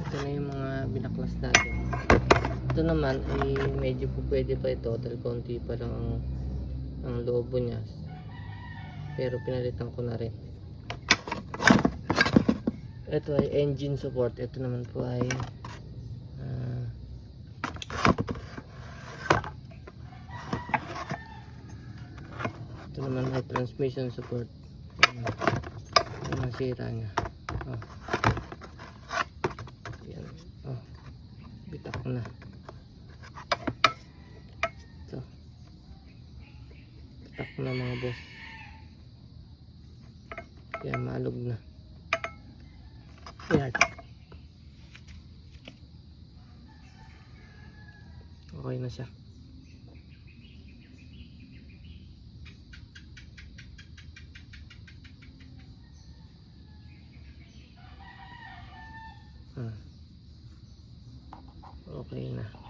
Ito na yung mga binaklas natin. Ito naman ay medyo po pwede pa ito dahil konti pa lang ang loobo niya, pero pinalitan ko na rin. Ito ay engine support. Ito naman po ay ito naman ay transmission support. Ito ang sira niya. Yan. Bitak na. Ito. Bitak na mga boss. Kaya malog na. Yan. Okay na siya. Okay na.